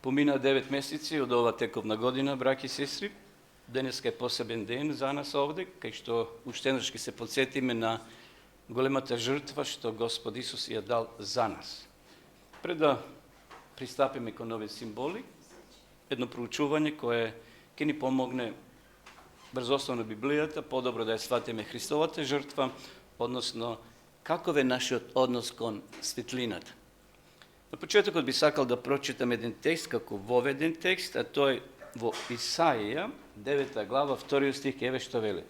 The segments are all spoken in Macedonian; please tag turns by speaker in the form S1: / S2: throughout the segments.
S1: Помина 9 месеци од ова тековна година, браќи и сестри. Денеска е посебен ден за нас овде, кај што уште еднаш ќе се потсетиме на големата жртва што Господ Исус ја дал за нас. Пред да пристапиме кон овие символи, едно проучување кое ќе ни помогне брзословно Библијата, подобро да ја сватиме Христовата жртва, односно каков е нашиот однос кон светлината. На почетокот би сакал да прочитам еден текст како воведен текст, а тој во Исаија, 9 глава, 2 стих, еве што вели.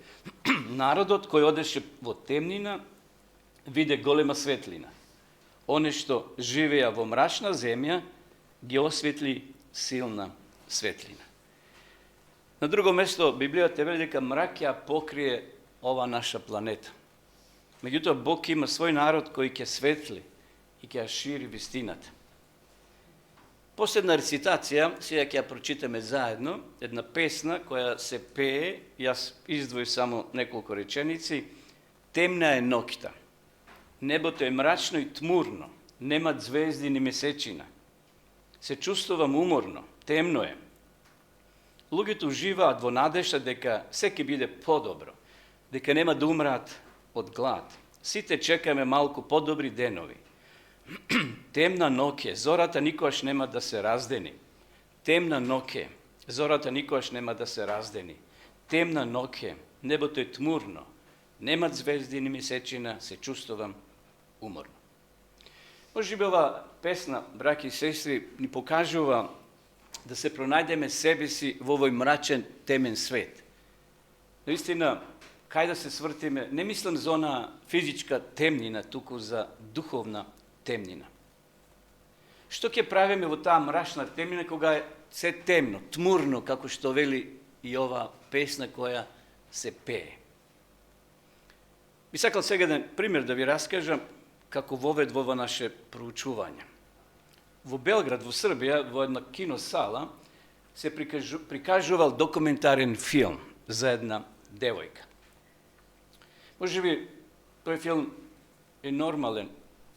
S1: Народот кој одеше во темнина, виде голема светлина. Оне што живеа во мрачна земја, ги осветли силна светлина. На друго место, Библијата вели дека мрак ја покрие ова наша планета. Меѓутоа, Бог има свој народ кој ќе светли и ќе ја шири вистината. Последна рецитација, сега ќе ја прочитаме заедно, една песна која се пее, јас издвоив само неколку реченици. Темна е ноќта, небото е мрачно и тмурно, нема звезди ни месечина. Се чувствувам уморно, темно е. Луѓето уживаат во надежда дека се ќе биде подобро, дека нема да умраат од глад. Сите чекаме малку подобри денови. Темна ноќе, зората никогаш нема да се раздени. Темна ноќе, зората никогаш нема да се раздени. Темна ноќе, небото е тмурно, нема звезди ни месечина, се чувствувам уморно. Може би ова песна, браќи и сестри, ни покажува да се пронајдеме себе си во овој мрачен, темен свет. Наистина, кај да се свртиме, не мислам за она физичка темнина, туку за духовна темнина. Што ќе правиме во таа мрачна темнина кога е се темно, тмурно, како што вели и ова песна која се пее? Би сакал сега еден пример да ви раскажам како вовед во ова наше проучување. Во Белград, во Србија, во една киносала се прикажувал документарен филм за една девојка. Може би тој филм е нормален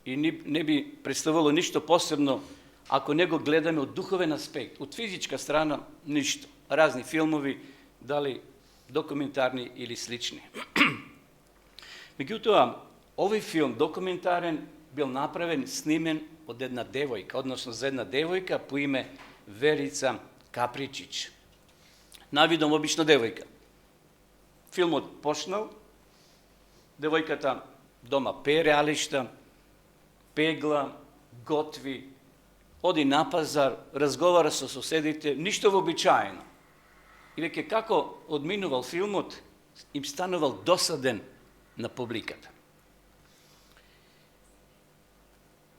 S1: и не би представувало ништо посебно ако не го гледаме од духовен аспект, од физичка страна ништо. Разни филмови, дали документарни или слични. Меѓутоа, овој филм документарен бил направен, снимен од една девојка, односно за една девојка по име Верица Капричич. Навидом обична девојка. Филмот почнал, девојката дома пере алишта, пегла, готви, оди на пазар, разговара со соседите, ништо вообичаено. И веќе како одминувал филмот, им станувал досаден на публиката.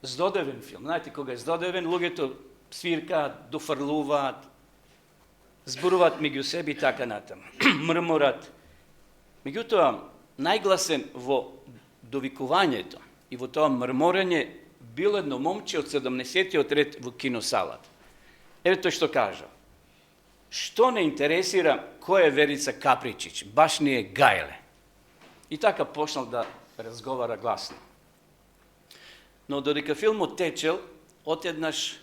S1: Здодевен филм. Знаете, кога е здодевен, луѓето свиркаат, дофрлуваат, зборуваат меѓу себе и така натаму. Мрморат. Меѓутоа, најгласен во довикувањето и во тоа мрморење било едно момче од 70-тиот ред во киносалата. Еве тој што кажа. Што не интересира кој е Верица Капричич, баш не е гајле. И така почнал да разговара гласно. Но додека филмот течел, отеднаш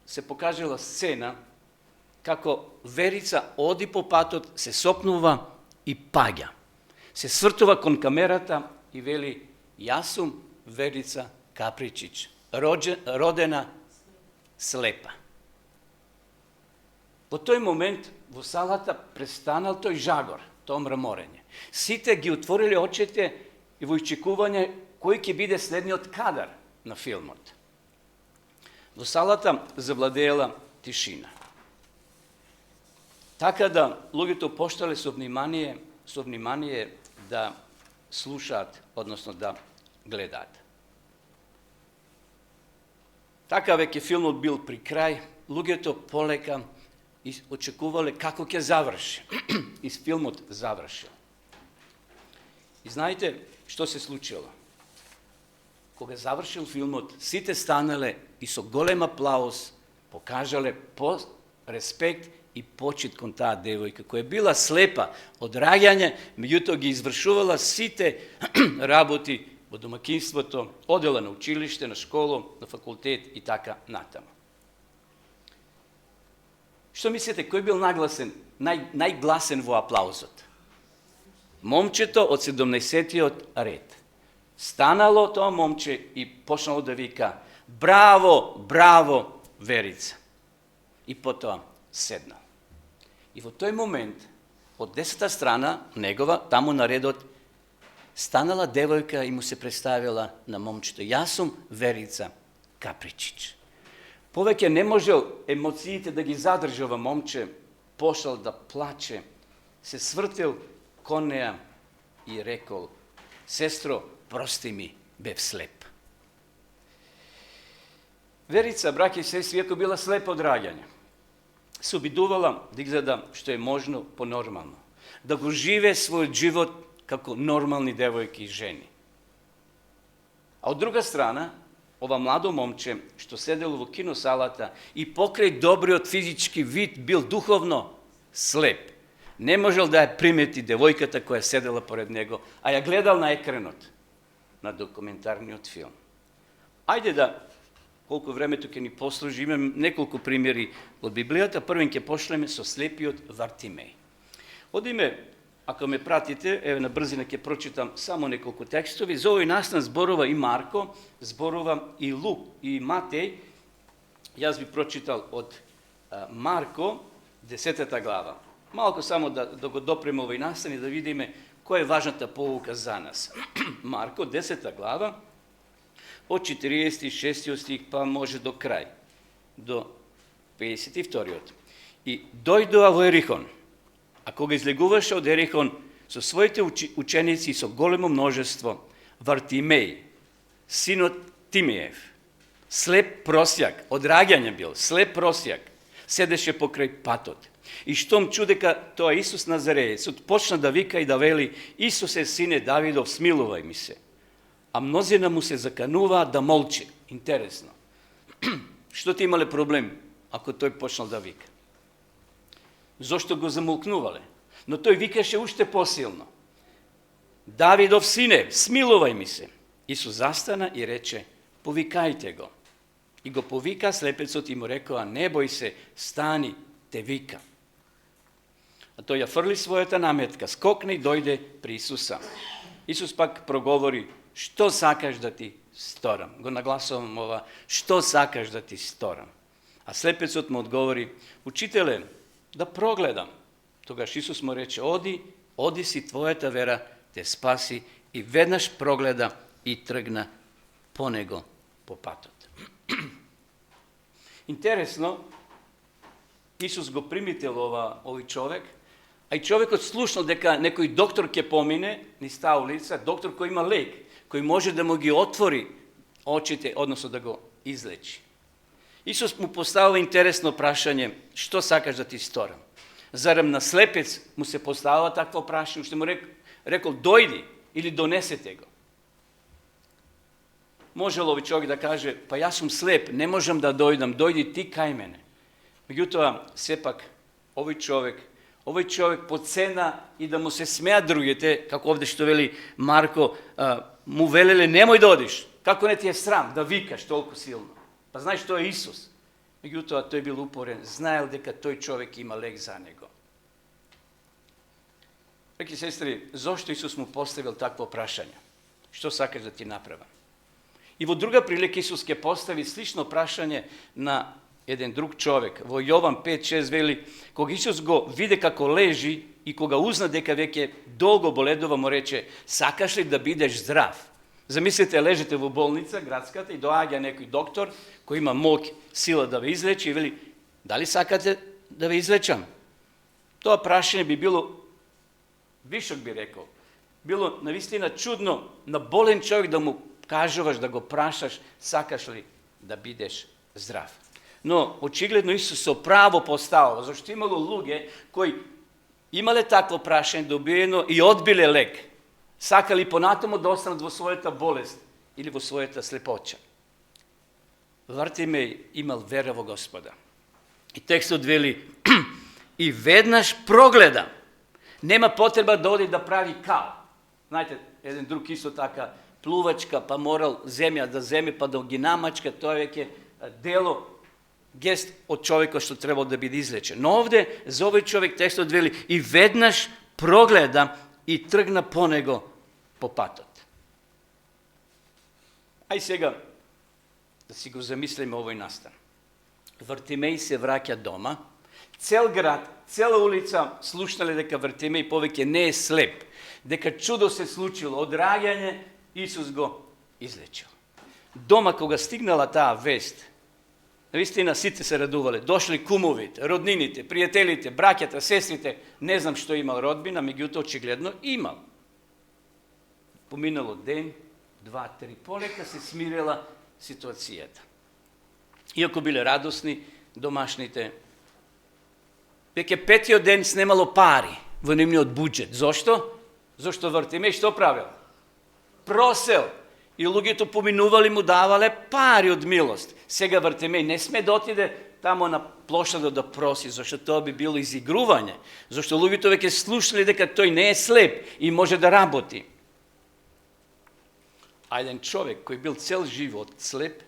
S1: се покажала сцена како Верица оди по патот, се сопнува и паѓа. Се свртува кон камерата и вели: јас сум Верица Капричич, родена слепа. Во тој момент во салата престанал тој жагор, тоа мрморење. Сите ги отвориле очите и во исчекување кој ќе биде следниот кадар на филмот. Во салата завладеела тишина. Така да луѓето поштале со внимание да слушаат, односно да гледаат. Така веќе филмот бил при крај, луѓето полека очекувале како ќе заврши. И филмот завршил. И знаете што се случило? Кога завршил филмот, сите станале и со голем аплауз покажале респект и почит кон таа девојка, која била слепа од раѓање, меѓутоа ги извршувала сите работи во домакинството, одела на училиште, на школу, на факултет и така натаму. Што мислите, кој бил најгласен во аплаузот? Момчето од 17-тиот ред. Станало тоа момче и почнало да вика: "Браво, браво, Верица!" И потоа седнал. И во тој момент, од 10-та страна негова, таму на редот, станала девојка и му се представила на момчето: "Јас сум Верица Капричич." Повеќе не можел емоциите да ги задржи ова момче, пошел да плаче, се свртел кон неа и рекол: "Сестро, прости ми, бев слеп." Верица, браќи и сестри, иако била слепа од раѓање, се обидувала да изгледа што е можно понормално, да го живее својот живот како нормални девојки и жени. А од друга страна, ова младо момче што седело во киносалата и покрај добриот физички вид бил духовно слеп. Не можел да ја примети девојката која седела поред него, а ја гледал на екранот на документарниот филм. Ајде да, колку времето ќе ни послужи, имам неколку примери од Библијата. Првен ќе пошлеме со слепиот Вартимеј. Одиме, ако ме пратите, еве на брзина ќе прочитам само неколку текстови. За овој настан зборува и Марко, зборува и Лук и Матеј. Јас би прочитал од Марко, 10 глава. Малку само да го допреме овој настан и да видиме која е важната поука за нас. Марко, 10 глава, од 46 стих, па може до крај, до 52. И дојдоа во Ерихон, а кога излегуваше од Ерихон со своите ученици и со големо множество, Вартимеј, синот Тимеев, слеп просјак, од раѓање бил, слеп просјак, седеше покрај патот. И штом чу дека тоа Исус Назареецот, почна да вика и да вели: "Исусе, сине Давидов, смилувај ми се." А мнозина му се закануваат да молчи. Интересно. Што ти имале проблем ако тој почнал да вика? Зошто го замолкнувале? Но тој викаше уште посилно: "Давидов сине, смилувај ми се." Исус застана и рече: "Повикајте го." И го повика слепецот и му рекоа: "Не бој се, стани, те вика." А тој ја фрли својата наметка, скокне и дојде при Исуса. Исус пак проговори: "Што сакаш да ти сторам?" Го нагласувам ова: "Што сакаш да ти сторам?" А слепецот му одговори: "Учителе, да прогледам." Тогаш Исус му рече: Оди си, твојата вера те спаси." И веднаш прогледа и тргна по него по патот. Интересно, Исус го примител овој човек, а и човекот слушнал дека некој доктор ќе помине низ таа улица, доктор кој има лек, кој може да му ги отвори очите, односно да го излечи. Исус му поставил интересно прашање: "Што сакаш да ти сторам?" Зарем на слепец му се поставила такво прашање, што му рекол: "Дојди или донесете го." Можел овој човек да каже: "Па јас сум слеп, не можам да дојдам, дојди ти кај мене." Меѓутоа, сепак, овој човек по цена и да му се смеат другите, како овде што вели Марко, му велеле: "Немој да одиш, како не ти е срам да викаш толку силно?" Па знаеш што е Исус. Меѓутоа, тој бил упорен, знаел дека тој човек има лек за него. Браќи и сестри, зошто Исус му поставил такво прашање? Што сакаш да ти направам? И во друга прилика Исус ќе постави слично прашање на еден друг човек. Во Јован 5:6 вели: "Кога Исус го виде како лежи и кога узна дека веќе долго боледува, му рече: Сакаш ли да бидеш здрав?" Замислете, лежите во болница, градската, и доаѓа некој доктор кој има моќ, сила да ве излечи и вели: "Дали сакате да ве излечам?" Тоа прашање би било, вишок би рекол, било навистина чудно на болен човек да му кажуваш, да го прашаш: "Сакаш ли да бидеш здрав?" Но очигледно Исус со право поставува, зашто имало луѓе кои имале такво прашање добиено и одбиле лек, сакали понатаму да останат во својата болест или во својата слепоќа. Вартимеј имал вера во Господа. И текстот вели: "И веднаш прогледа." Нема потреба да оди да прави кал. Знаете, еден друг исто така плувачка, па морал земја да земе, па да ги намачка, тоа веќе дело, гест од човекот што требал да биде излечен. Но овде, за овој човек, текстот вели, и веднаш прогледа и тргна по него по патот. Ај сега да си го замислиме овој настан. Вартимеј се враќа дома, цел град, цела улица слушнале дека Вартимеј повеќе не е слеп, дека чудо се случило, од раѓање Исус го излечил. Дома кога стигнала таа вест, навистина сите се радувале, дошли кумовите, роднините, пријателите, браќата, сестрите, не знам што имал родбина, меѓутоа очигледно имал. Поминало ден, 2-3, полека се смирила ситуацијата. Иако биле радосни домашните, веќе петиот ден снемало пари во нивниот буџет. Зошто? Зошто Вартимеј што правил? Просел. И луѓето поминували, му давале пари од милост. Сега Вартимеј не сме да отиде тамо на плошадот да проси, зашто тоа би било изигрување. Зашто луѓето веќе слушнали дека тој не е слеп и може да работи. А еден човек кој бил цел живот слеп,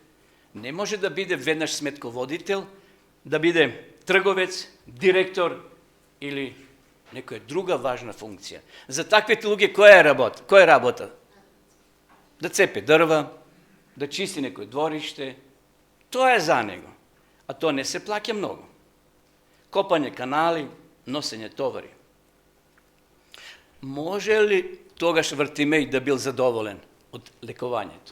S1: не може да биде веднаш сметководител, да биде трговец, директор или некоја друга важна функција. За таквите луѓе која е работа? Да цепе дрва, да чисти некој двориште, тоа е за него. А тоа не се плаќа многу. Копање канали, носење товари. Може ли тогаш Вартимеј да бил задоволен од лекувањето?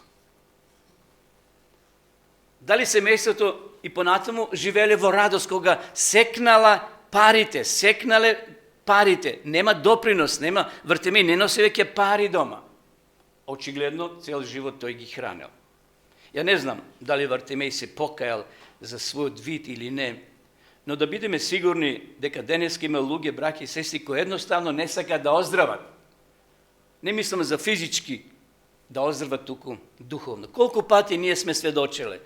S1: Дали семејството и понатаму живеле во радост кога секнале парите, нема допринос, нема Вартимеј не носи веќе пари дома. Очигледно, цел живот тој ги хранел. Ја не знам дали Вартимеј се покајал за својот вид или не, но да бидеме сигурни дека денеска има луѓе, браќи и сестри, кои едноставно не сакаат да оздрават. Не мислам за физички да оздрават, туку духовно. Колку пати ние сме сведочеле,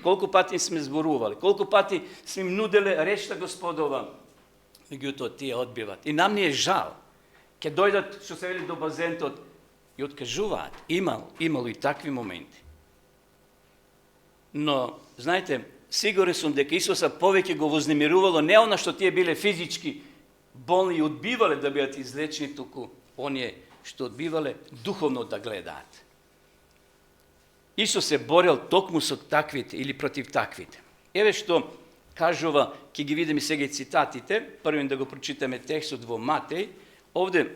S1: колку пати сме зборували, колку пати сме им нуделе речта Господова, меѓутоа тие одбиват. И нам ни е жал. Ке дојдат, што се вели, до базентот, и откажуваат. Имало и такви моменти. Но, знаете, сигурен сум дека Исуса повеќе го вознемирувало не она што тие биле физички болни и одбивале да бидат излечени, туку оние што одбивале духовно да гледаат. Исус се борел токму со таквите или против таквите. Еве што кажува, ќе ги видиме сега и цитатите, првен да го прочитаме текстот во Матеј. Овде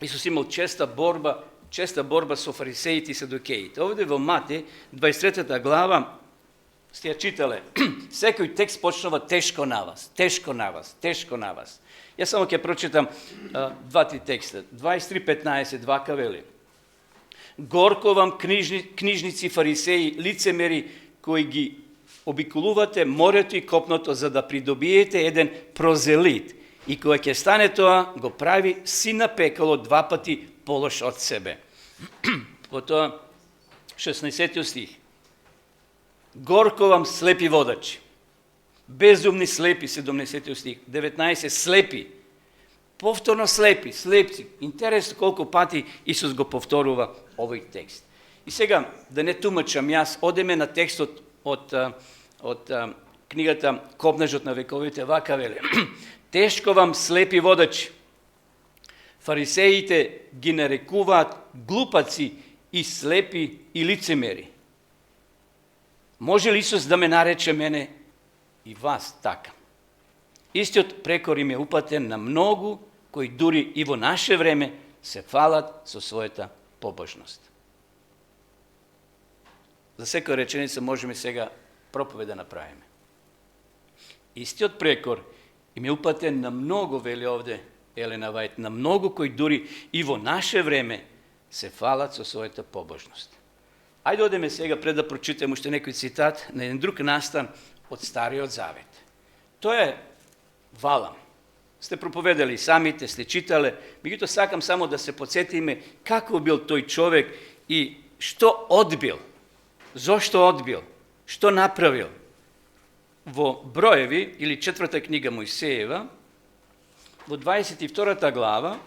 S1: Исус имал честа борба со фарисеите и садукеите. Овде во Матеј, 23 глава, сте ја читале, секој текст почнува тешко на вас. Јас само ќе прочитам 2-3 текста. 23:15, вака вели: Горко вам, книжници, фарисеи, лицемери, кои ги обиколувате морето и копното, за да придобиете еден прозелит. И кога ќе стане тоа, го прави син на пекало 2 пати полош од себе. Потоа, 16 стих. Горко вам, слепи водачи. Безумни слепи, 17 стих. 19, слепи. Повторно слепци. Интересно колку пати Исус го повторува овој текст. И сега, да не тумачам јас, одеме на текстот од книгата Копнежот на вековите, вака веле. Тешко вам, слепи водачи. Фарисеите ги нарекуваат глупаци и слепи и лицемери. Може ли Исус да ме нарече мене и вас така? Истиот прекор им е упатен на многу кои дури и во наше време се фалат со својата побожност. За секоја реченица можеме сега проповед да направиме. Истиот прекор им е упатен на многу, вели овде Елена Вајт, на многу кои дури и во наше време се фалат со својата побожност. Ајде одеме сега, пред да прочитаме уште некој цитат, на еден друг настан од Стариот Завет. Тоа е Валам. Сте проповедали самите, сте читале, меѓутоа сакам само да се подсетиме како бил тој човек и што одбил, зошто одбил, што направил. Во Броеви, или 4 книга Мојсеева, во 22 глава,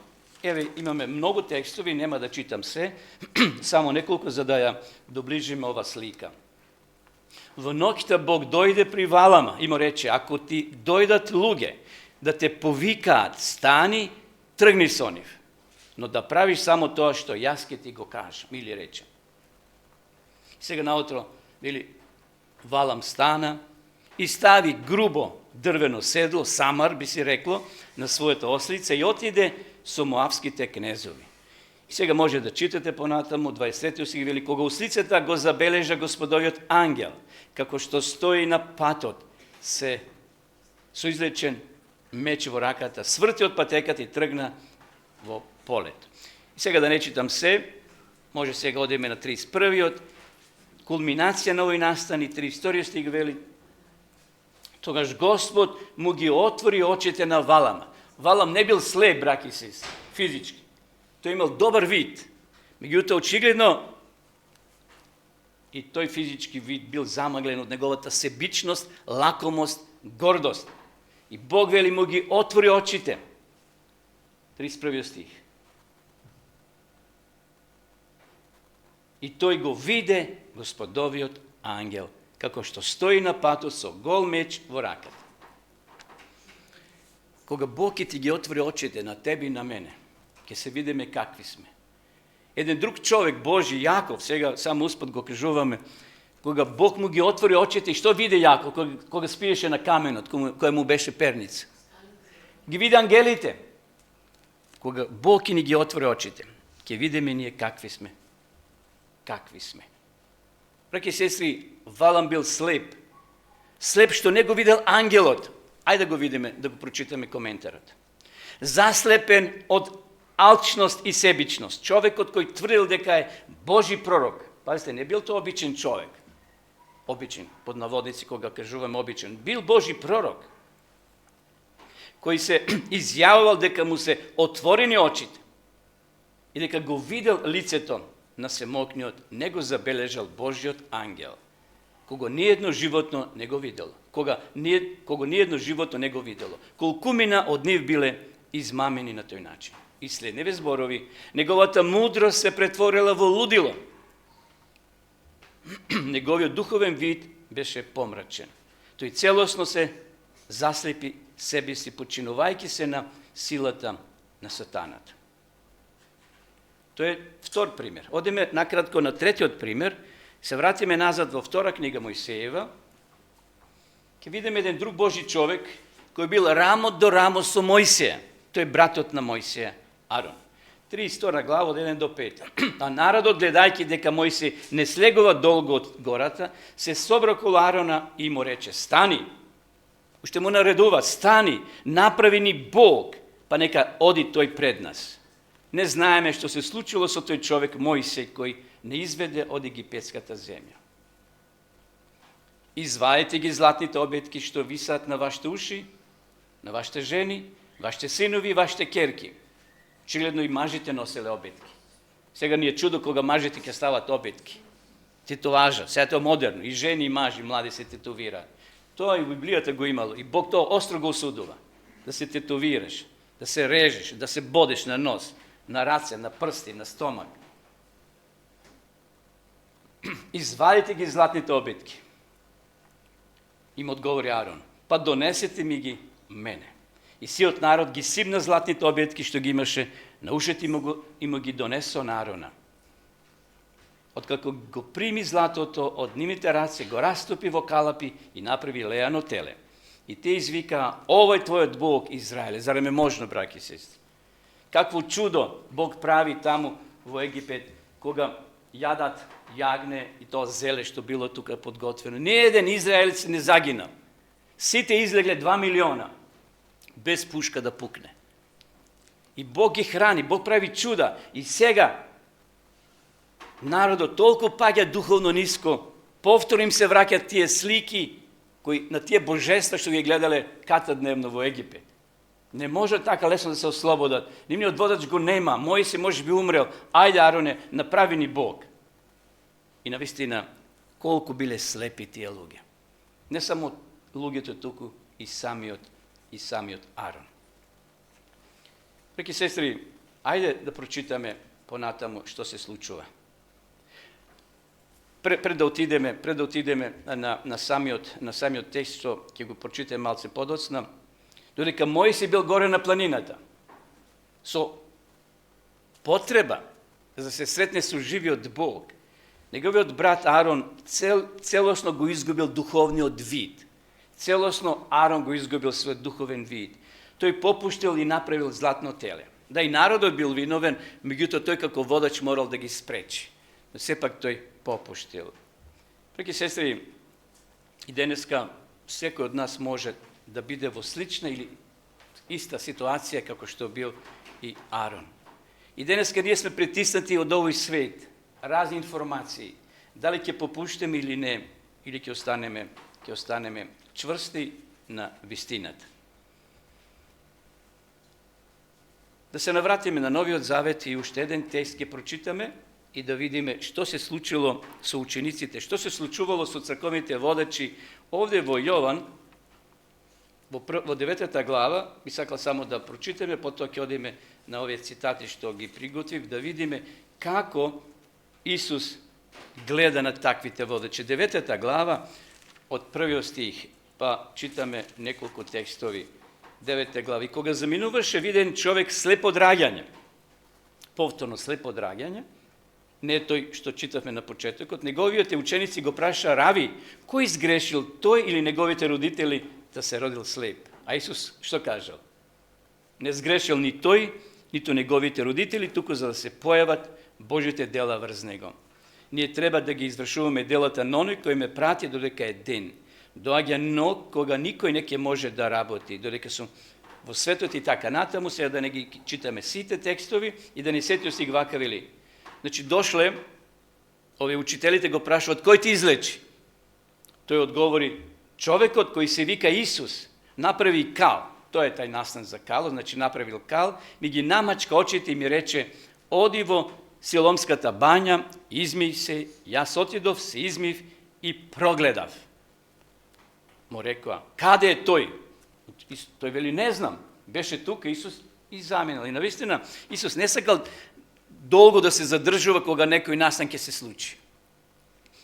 S1: Еве, имаме многу текстови, нема да читам се, само неколку за да ја доближиме ова слика. Во ноќта Бог дојде при Валама и му рече, ако ти дојдат луѓе да те повикаат, стани, тргни со нив, но да правиш само тоа што јас ќе ти го кажам, или рече. Сега наутро, вели, Валам стана и стави грубо дрвено седло, самар би си рекло, на својата ослица и отиде со моавските кнезови. И сега може да читате понатаму, 23 стих вели, кога ослицата го забележа Господовиот ангел, како што стои на патот, со излечен меч во раката, сврти од патеката и тргна во полето. И сега да не читам се, може сега одиме на 31-иот, кулминација на овој настан и 32 стих вели, тогаш Господ му ги отвори очите на Валама. Валам не бил слеп, браки и сестри, физички. Тој имал добар вид. Меѓутоа, очигледно, и тој физички вид бил замаглен од неговата себичност, лакомост, гордост. И Бог вели му ги отвори очите. 31 стих. И тој го виде Господовиот ангел, како што стои на патот со гол меч во раката. Кога Бог ќе ти ги отвори очите на тебе и на мене, ќе се видиме какви сме. Еден друг човек, Божи, Јаков, сега само успат го кажуваме, кога Бог му ги отвори очите, и што виде Јаков, кога спиеше на каменот, која му беше перница? Ги виде ангелите. Кога Бог ќе ни ги отвори очите, ќе видиме ние какви сме. Какви сме. Браќи и сестри, Валам бил слеп. Слеп што не го видел ангелот. Ајде да го видиме, да го прочитаме коментарот. Заслепен од алчност и себичност. Човекот кој тврдил дека е Божи пророк. Пазите, не бил тоа обичен човек. Обичен, под наводници кога кажуваме обичен. Бил Божи пророк. Кој се изјавувал дека му се отворени очите. И дека го видел лицето на семокниот, не го забележал Божиот ангел. Кога ниедно животно не го видело. Кога ниедно животно не го видело. Колкумина од нив биле измамени на тој начин. И следниве зборови, неговата мудрост се претворила во лудило. Неговиот духовен вид беше помрачен. Тој целосно се заслепи себе си, починувајќи се на силата на сатаната. Тој е втор пример. Одиме накратко на третиот пример. Се вратиме назад во втора книга Мојсеева. Ќе видиме еден друг Божи човек кој бил рамо до рамо со Мојсеја. Тој е братот на Мојсеја, Арон. 32 глава од 1 до 5. А народот, гледајќи дека Мојсеј не слегува долго од гората, се собра околу Арона и му рече, стани. Уште му наредува, стани, направи ни Бог, па нека оди тој пред нас. Не знаеме што се случило со тој човек Мојсеј кој не изведе од египетската земја. Изваете ги златните обетки што висат на вашите уши, на вашите жени, вашите синови и вашите керки. Очигледно и мажите носеле обетки. Сега ни е чудо кога мажите ќе стават обетки. Тетоважа, сега тоа модерно, и жени и мажи млади се тетовираат. Тоа и Библијата го имало, и Бог тоа остро го осудува. Да се тетовираш, да се режеш, да се бодеш на нос, на раце, на прсти, на стомак. Извадите ги златните обетки. Им одговори Арон, па донесете ми ги мене. И сиот народ ги сипна златните обетки што ги имаше на ушите и му ги донесо на Арона. Откако го прими златото од нивните раце, го растопи во калапи и направи леано теле. И те извика, овој твојот Бог Израеле. Зарем е можно, браќи и сестри? Какво чудо Бог прави таму во Египет, кога јадат јагне и тоа зеле што било тука подготвено. Не еден израелец не загина. Сите излегле 2 милиона, без пушка да пукне. И Бог ги храни, Бог прави чуда. И сега народот толку паѓа духовно ниско, повторно им се враќаат тие слики, кои на тие божества што ги гледале катадневно во Египет. Не може така лесно да се ослободат. Нивниот водач го нема, Мојсей може би умрел. Ајде, Ароне, направи ни Бог. И навистина, колку биле слепи тие луѓе. Не само луѓето туку, и самиот Арон. Преки сестри, Ајде да прочитаме понатаму што се случува. Пред да отидеме на самиот текст, што ќе го прочитаме малце подоцна, додека Мојсей бил горе на планината, со потреба за да се сретне со живиот Бог, неговиот брат Арон целосно го изгубил духовниот вид. Целосно Арон го изгубил својот духовен вид. Тој попуштил и направил златно теле. Да, и народот бил виновен, меѓутоа тој како водач морал да ги спречи. Но сепак тој попуштил. Браќи и сестри, и денеска секој од нас може да биде во слична или иста ситуација како што бил и Арон. И денеска ние сме притиснати од овој свет, разни информации, дали ќе попуштиме или не, или ќе останеме чврсти на вистината. Да се навратиме на Новиот Завет и уште еден текст ќе прочитаме и да видиме што се случило со учениците, што се случувало со црковните водачи. Овде во Јован, во 9 глава, би сакал само да прочитаме, потоа ќе одиме на овие цитати што ги приготвив, да видиме како Исус гледа на таквите водачи. 9 глава, од првиот стих, па читаме неколку текстови. 9 глава. И кога заминуваше виден човек слеп од раѓање, повторно слеп од раѓање, не е тој што читавме на почетокот, неговите ученици го праша: Рави, кој изгрешил, тој или неговите родители да се родил слеп? А Исус што кажал? Не сгрешил ни тој, ниту неговите родители, туку за да се појават Божите дела врз него. Ние треба да ги извршуваме делата на оној кој ме прати додека е ден. Доаѓа ног кога никој не ќе може да работи, додека сум во светот и така натаму, сега да не ги читаме сите текстови и да не сетио си вака вели. Значи дошле, овие учителите го прашуват: кој ти излечи? Тој одговори: човекот кој се вика Исус направи кал. Тоа е тај настан за кало, значи направил кал, ми ги намачка очите и ми рече: оди во Силомската бања, измий се. Јас отидов, се измив и прогледав. Му рекоа: каде е тој? Тој вели: не знам. Беше тука Исус и заминал. И навистина Исус не сакал долго да се задржува кога некој настан ќе се случи.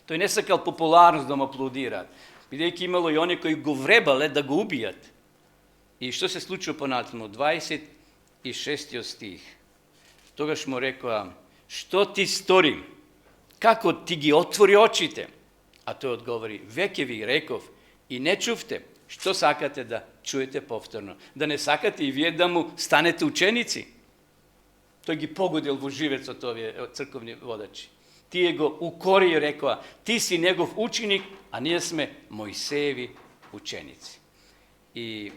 S1: Тој не сакал популарност да му аплодираат, бидејќи имало и они кои го вребале да го убијат. И што се случува понатаму? 26 стих. Тогаш му рекоа: што ти стори? Како ти ги отвори очите? А тој одговори: веќе ви реков и не чувте. Што сакате да чуете повторно? Да не сакате и вие да му станете ученици? Тој ги погодил во живецот овие црковни водачи. Тие го укори и рекоа: ти си негов ученик, а ние сме Мојсееви ученици. И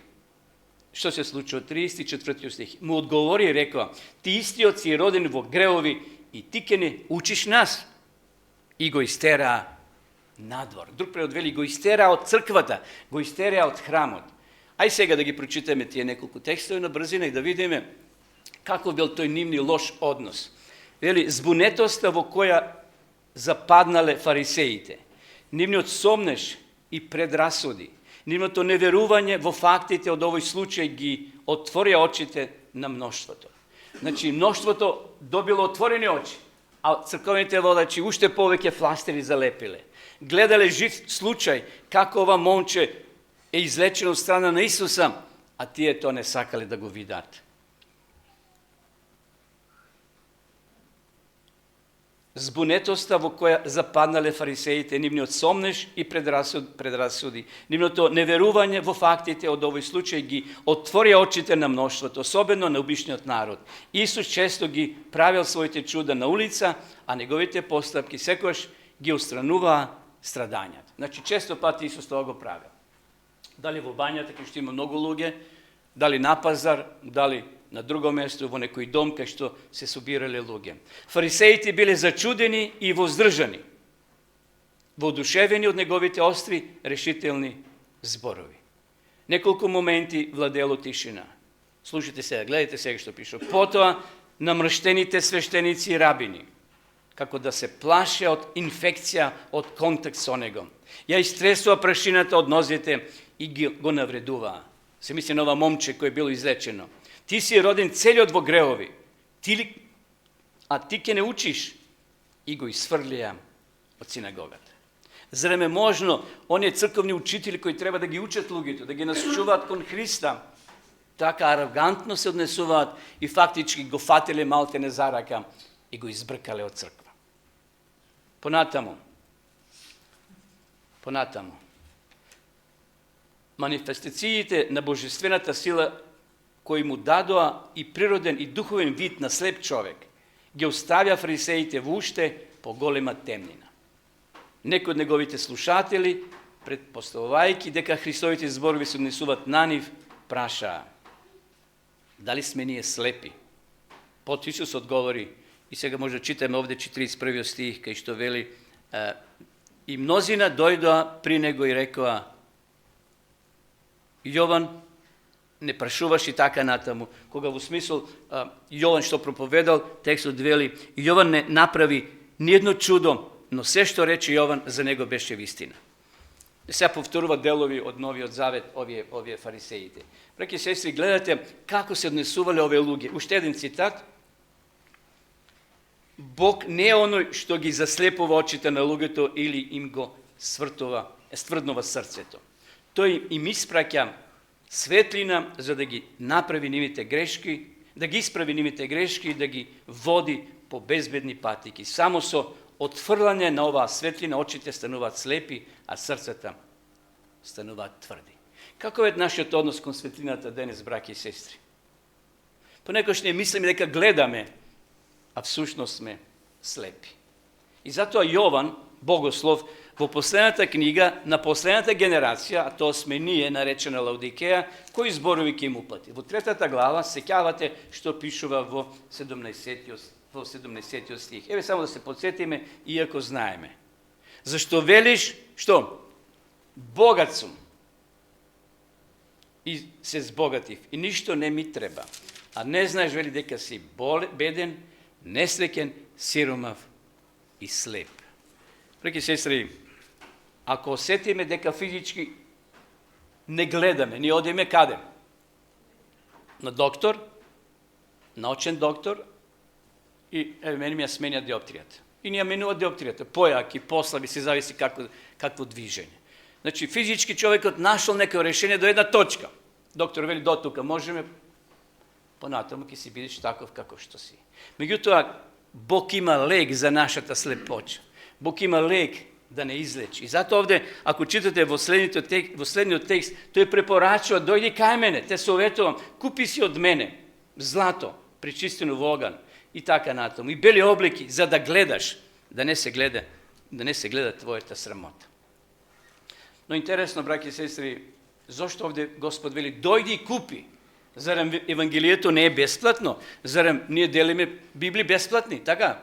S1: што се случува? 34 стих. Му одговори и рекоа: ти истиот си роден во греови и ти ке не учиш нас. И го истераа надвор. Друг превод вели: го истераа од црквата, го истераа од храмот. Ај сега да ги прочитаме тие неколку текстови на брзина и да видиме како бил тој нивни лош однос. Вели: збунетоста во која западнале фарисеите, нивниот сомнеш и предрасуди, нивното неверување во фактите од овој случај ги отворија очите на мноштвото. Значи, мноштвото добило отворени очи, а црковните водачи уште повеќе фластери залепиле. Гледале жив случај како ова момче е излечено од страна на Исуса, а тие тоа не сакале да го видат. Збунетоста во која западнале фарисеите, нивниот сомнеш и предрасуди, нивното неверување во фактите од овој случај ги отвори очите на мноштвото, особено на обичниот народ. Исус често ги правил своите чуда на улица, а неговите постапки секогаш ги устрануваа страдањата. Значи, често пати Исус тоа го правил. Дали во бањата, кај што има многу луѓе, дали на пазар, дали на друго место, во некој дом кај што се собирале луѓе. Фарисеите биле зачудени и воздржани, воодушевени од неговите остри, решителни зборови. Неколку моменти владело тишина. Слушайте сега, гледайте сега што пише. Потоа намрштените свештеници и рабини, како да се плаше од инфекција од контакт со него, ја истресува прашината од нозите и го навредуваа. Се мисли на ова момче кој било излечено. Ти си роден целиот во греови. ти ке не учиш, и го исфрлија од синагогата. Зарем е можно оние црковни учители кои треба да ги учат луѓето, да ги насочуваат кон Христа, така арогантно се однесуваат и фактички го фателе малте не за рака и го избркале од црква. Понатаму. Манифестациите на божествената сила кои му дадоа и природен и духовен вид на слеп човек, ги оставја фарисеите во уште поголема темнина. Некои од неговите слушатели, предпоставувајќи дека Христовите зборови се однесуваат на нив, прашаа: дали сме ние слепи? Потоа Исус одговори, и сега може да читаме овде 41 стих, кај што вели: и мнозина дојдоа при него и рекоа: Јован не прашуваш и така натаму. Кога во смисол Јован што проповедал, текстот вели: Јован не направи ниедно чудо, но се што рече Јован за него беше вистина. Сега повторува делови од Новиот Завет овие фарисеите. Браќи и сестри, гледате како се однесувале овие луѓе. Уште еден цитат. Бог не е оној што ги заслепува очите на луѓето или им го стврднува срцето. Тој им испраќа светлина за да ги направи нивните грешки, да ги исправи нивните грешки и да ги води по безбедни патики. Само со отфрлање на оваа светлина очите стануваат слепи, а срцата стануваат тврди. Како е нашиот однос кон светлината денес, браќи и сестри? Понекогаш не мислиме дека гледаме, а всушност сме слепи. И затоа Јован, богослов, во последната книга на последната генерација, а тоа сме ние, наречена Лаодикеја, кои зборови ќе им упати. Во 3 глава сеќавате што пишува во 17 стих. Еве само да се подсетиме, иако знаеме. Зашто велиш, што? Богат сум. И се збогатив. И ништо не ми треба. А не знаеш, вели, дека си беден, несреќен, сиромав и слеп. Браќи сестри, ако осетиме дека физички не гледаме, ние одиме каде? На доктор, научен доктор, и мене ми ја сменја диоптријата. И ние менува диоптријата, појаки, послаби, се зависи какво движење. Значи, физички човекот нашол некој решение до една точка. Доктор вели, до тука можеме, понатаму ќе си бидеш таков како што си. Меѓутоа, Бог има лек за нашата слепоча. Бог има лек да не излечи. И затоа овде, ако читате во следниот текст, тој препорачува: дојди кај мене, те советувам, купи си од мене злато, пречистено во оган, и така натаму, и бели облеки, за да гледаш, да не се гледа твојата срамота. Но интересно, браќи и сестри, зошто овде Господ вели: дојди и купи? Зарем Евангелието не е бесплатно? Зарем ние делиме Библии бесплатни? Така?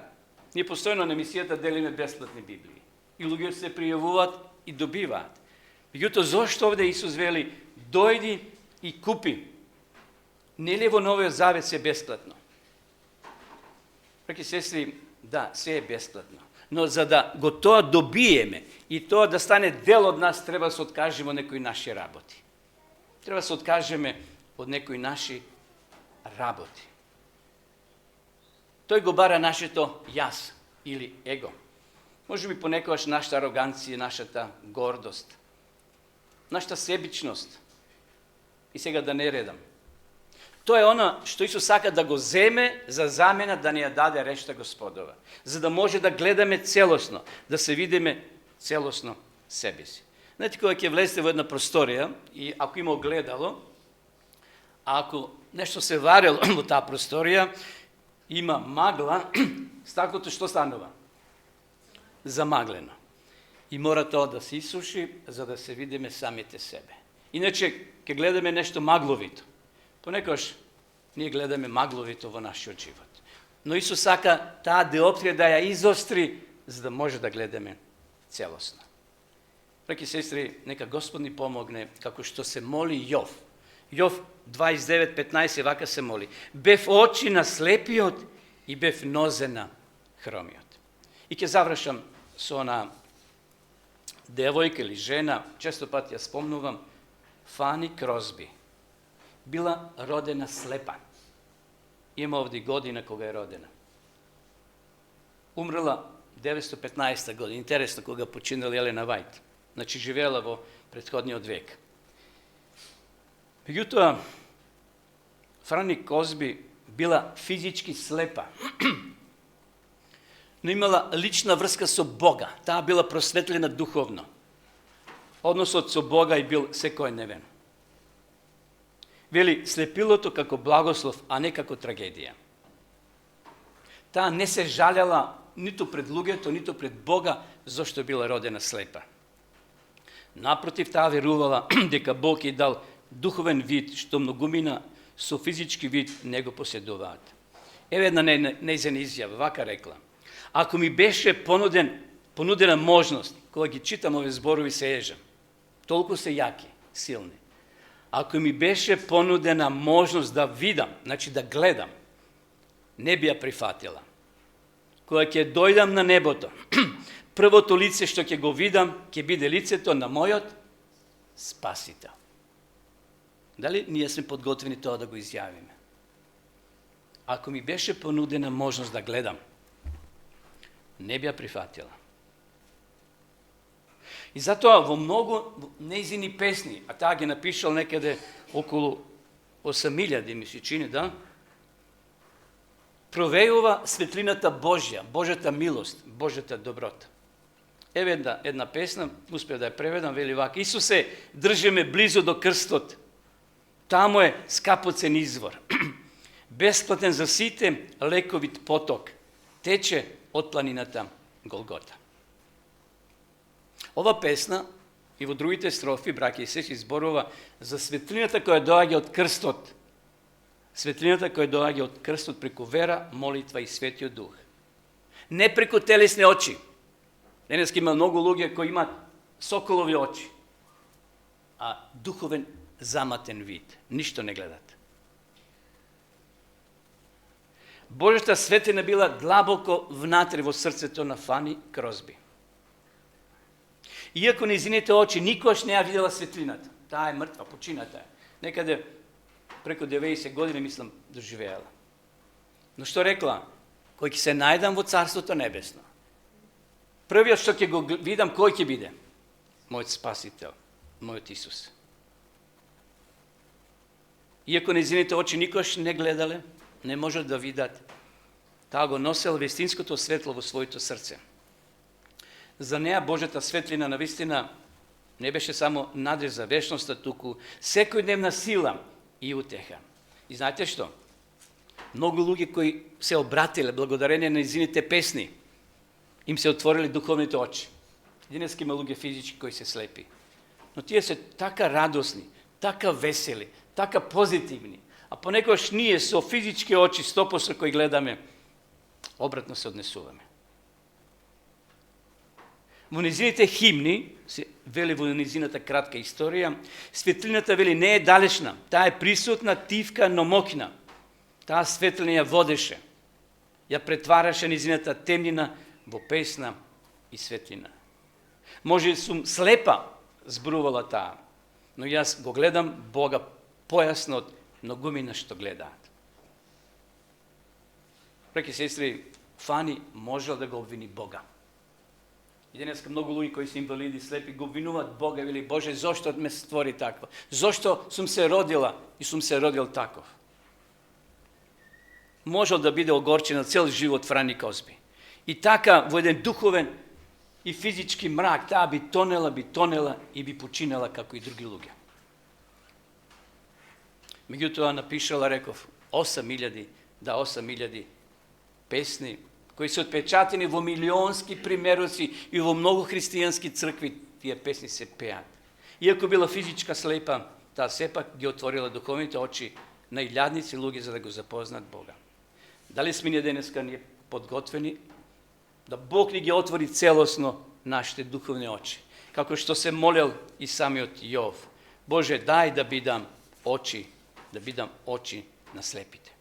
S1: Ние постојано на емисијата делиме бесплатни Библии. И луѓето се пријавуваат и добиваат. Меѓутоа, зошто овде Исус вели: дојди и купи? Не ли во Новиот Завет се бесплатно? Браќи сестри, да, се е бесплатно. Но за да го тоа добиеме и тоа да стане дел од нас, треба да се откажеме од некои наши работи. Треба да се откажеме од некои наши работи. Тој го бара нашето јас или его. Може би понекогаш нашата ароганција, нашата гордост, нашата себичност. И сега да не редам. Тоа е она што Исус сака да го земе за замена да ни ја даде решта Господова. За да може да гледаме целосно, да се видиме целосно себе си. Знаете, кога ќе влезете во една просторија и ако има огледало, а ако нешто се варело во таа просторија, има магла, стаклото што станува? Замаглено. И мора тоа да се исуши, за да се видиме самите себе. Иначе, ќе гледаме нешто магловито. Понекогаш ние гледаме магловито во нашиот живот. Но Исус сака таа диоптрија да ја изостри, за да може да гледаме целосно. Браќи сестри, нека Господ ни помогне, како што се моли Јов. Јов 29:15 вака се моли: бев очи на слепиот и бев нозе на хромиот. И ќе завршам со она девојка или жена, често пати ја спомнувам, Фани Кросби. Била родена слепа. има овде година кога е родена. Умрела 915 година. Интересно кога починала Елена Вајт. Значи живеела во претходниот век. Меѓутоа, Франи Козби била физички слепа, но имала лична врска со Бога. Таа била просветлена духовно. Односот со Бога и бил секојдневен. Вели, слепилото како благослов, а не како трагедија. Таа не се жалела ниту пред луѓето, ниту пред Бога, зашто била родена слепа. Напротив, таа верувала дека Бог ја дал духовен вид, што многумина со физички вид не го поседуваат. Еве една нејзина изјава, вака рекла: ако ми беше понудена можност, кога ги читам овие зборови се ежам, толку се јаки, силни. Ако ми беше понудена можност да видам, значи да гледам, не би ја прифатила. Кога ќе дојдам на небото, првото лице што ќе го видам, ќе биде лицето на мојот Спасител. Дали ние сме подготвени тоа да го изјавиме? Ако ми беше понудена можност да гледам, не би ја прифатила. И затоа во многу нејзини песни, а таа ги напишал некаде околу 8.000, ми се чини, да? Провејува светлината Божја, Божјата милост, Божјата доброта. Еве една песна, успеа да ја преведам, вели вака: Исусе, држи ме близо до крстот. Таму е скапоцен извор. Бесплатен за сите, лековит поток тече од планината Голгота. Ова песна и во другите строфи, браќа и сестри, зборува за светлината која доаѓа од крстот. Светлината која доаѓа од крстот преку вера, молитва и Светиот Дух. Не преку телесни очи. Денеска има многу луѓе кои имаат соколови очи, а духовен заматен вид. Ништо не гледат. Божјата светлина била длабоко внатре во срцето на Фани Крозби. Иако нејзините очи никош не ја видела светлината. Таа е мртва, почината е. Некаде преку 90 години, мислам, доживеала. Но што рекла? Кој ќе се најдам во Царството Небесно. Првиот што ќе го видам, кој ќе биде? Мојот Спасител, мојот Исус. Иако нејзините очи никош не гледале, не можат да видат, таа го носела вистинското светло во своето срце. За неа Божјата светлина навистина не беше само надеж за вечноста, туку секојдневна сила и утеха. И знаете што? Многу луѓе кои се обратиле благодарение на нејзините песни, им се отворили духовните очи. Денеска има луѓе физички кои се слепи. Но тие се така радосни, така весели, така позитивни. А понекогаш ние со физички очи, 100% кои гледаме, обратно се однесуваме. Во низините химни, се вели во низината кратка историја, светлината вели не е далечна, таа е присутна, тивка, но мокна. Таа светлина ја водеше, ја претвараше низината темнина во песна и светлина. Може сум слепа, зборувала таа, но јас го гледам Бога појасно од многумина што гледаат. Браќи и сестри, Фани можел да го обвини Бога. И денеска многу луѓе кои се инвалиди, слепи, го обвинуваат Бога, вели: Боже, зошто ме створи таква? Зошто сум се родила и сум се родил таков? Можел да биде огорчен цел живот Франи Козби. И така, во еден духовен и физички мрак, таа би тонела и би починала како и други луѓе. Меѓутоа напишала, реков, 8.000 песни, кои се отпечатени во милионски примероци и во многу христијански цркви, тие песни се пеат. Иако била физичка слепа, таа сепак ги отворила духовните очи на илјадници луѓе за да го запознат Бога. Дали сме ние денеска подготвени да Бог ни ги отвори целосно нашите духовни очи? Како што се молел и самиот Јов: Боже, дај да бидам очи на слепите.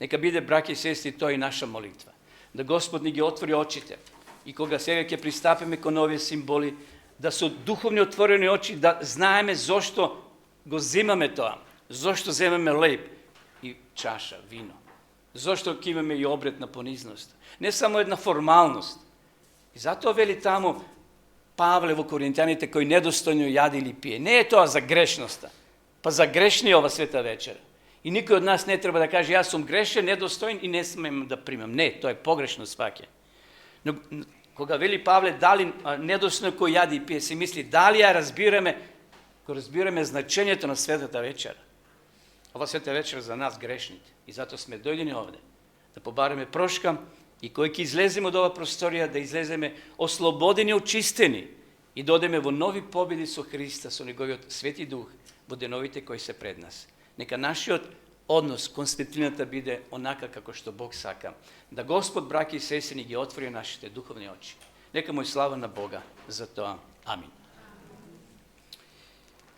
S1: Нека биде, браќи и сестри, тоа и наша молитва. Да Господ ни ги отвори очите и кога сега ќе пристапиме кон овие символи, да со духовни отворени очи да знаеме зошто го земаме тоа, зошто земаме леб и чаша вино, Зошто ќе имаме и обред на понизност? Не само една формалност. И затоа вели таму Павле во Коринтјаните кој недостојно јади или пие. Не е тоа за грешноста, па за грешни ова света вечера. И никој од нас не треба да каже јас сум грешен, недостоен и не смем да примам. Не, тоа е погрешно сваќање. Но кога вели Павле дали недостојно кој јади и пие, се мисли дали ја разбираме, кога разбираме значењето на светата вечера. Ова света вечера за нас грешните. И затоа сме дојдени овде да побараме прошка и кој ќе излеземе од ова просторија, да излеземе ослободени, очистени и додеме во нови победи со Христа, со Неговиот Свети Дух, во деновите кои се пред нас. Нека нашиот однос кон светлината биде онака како што Бог сака. Да Господ, браќи и сестри, ги отвори нашите духовни очи. Нека му е слава на Бога за тоа. Амин.